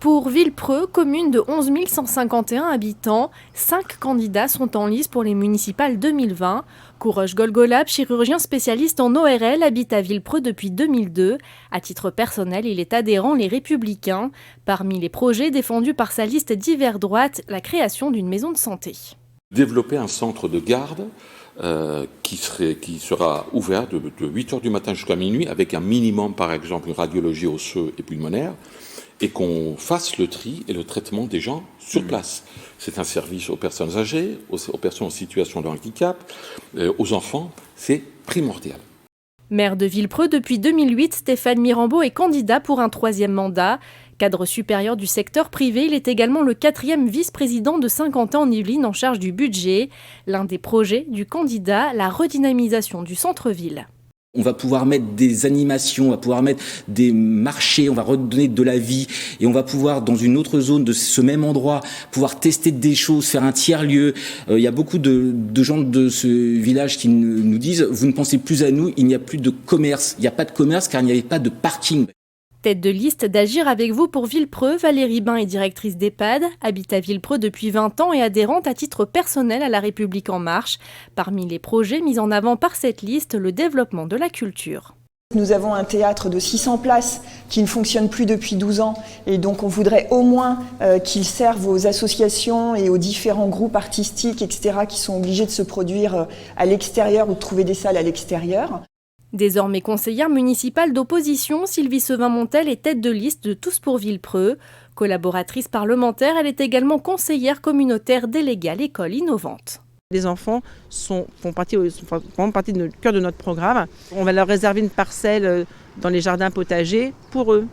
Pour Villepreux, commune de 11 151 habitants, 5 candidats sont en lice pour les municipales 2020. Kourosh Golgolab, chirurgien spécialiste en ORL, habite à Villepreux depuis 2002. À titre personnel, il est adhérent Les Républicains. Parmi les projets défendus par sa liste d'hiver droite, la création d'une maison de santé. Développer un centre de garde qui sera ouvert de 8h du matin jusqu'à minuit, avec un minimum, par exemple, une radiologie osseuse et pulmonaire, et qu'on fasse le tri et le traitement des gens sur place. C'est un service aux personnes âgées, aux personnes en situation de handicap, aux enfants, c'est primordial. Maire de Villepreux depuis 2008, Stéphane Mirambeau est candidat pour un 3e mandat. Cadre supérieur du secteur privé, il est également le 4e vice-président de Saint-Quentin-en-Yvelines en charge du budget. L'un des projets du candidat, la redynamisation du centre-ville. On va pouvoir mettre des animations, on va pouvoir mettre des marchés, on va redonner de la vie et on va pouvoir, dans une autre zone de ce même endroit, pouvoir tester des choses, faire un tiers-lieu. Il y a beaucoup de gens de ce village qui nous disent « Vous ne pensez plus à nous, il n'y a plus de commerce. » Il n'y a pas de commerce car il n'y avait pas de parking. Tête de liste d'Agir avec vous pour Villepreux, Valérie Bain est directrice d'EHPAD, habite à Villepreux depuis 20 ans et adhérente à titre personnel à La République En Marche. Parmi les projets mis en avant par cette liste, le développement de la culture. Nous avons un théâtre de 600 places qui ne fonctionne plus depuis 12 ans et donc on voudrait au moins qu'il serve aux associations et aux différents groupes artistiques, etc., qui sont obligés de se produire à l'extérieur ou de trouver des salles à l'extérieur. Désormais conseillère municipale d'opposition, Sylvie Sevin-Montel est tête de liste de Tous pour Villepreux. Collaboratrice parlementaire, elle est également conseillère communautaire déléguée à l'école innovante. Les enfants font partie du cœur de notre programme. On va leur réserver une parcelle dans les jardins potagers pour eux,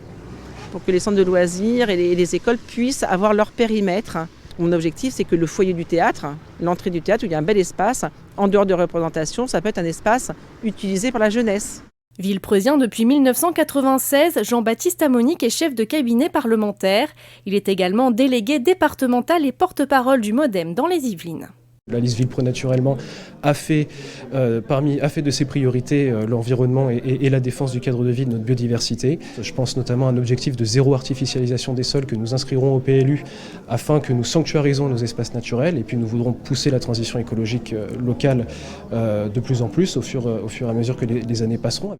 pour que les centres de loisirs et les écoles puissent avoir leur périmètre. Mon objectif, c'est que le foyer du théâtre, l'entrée du théâtre, où il y a un bel espace, en dehors de représentation, ça peut être un espace utilisé par la jeunesse. Villepreusien depuis 1996, Jean-Baptiste Amonique est chef de cabinet parlementaire. Il est également délégué départemental et porte-parole du MODEM dans les Yvelines. La liste Villepreux, naturellement, a fait de ses priorités l'environnement et la défense du cadre de vie de notre biodiversité. Je pense notamment à un objectif de zéro artificialisation des sols que nous inscrirons au PLU afin que nous sanctuarisons nos espaces naturels. Et puis nous voudrons pousser la transition écologique locale de plus en plus au fur et à mesure que les années passeront.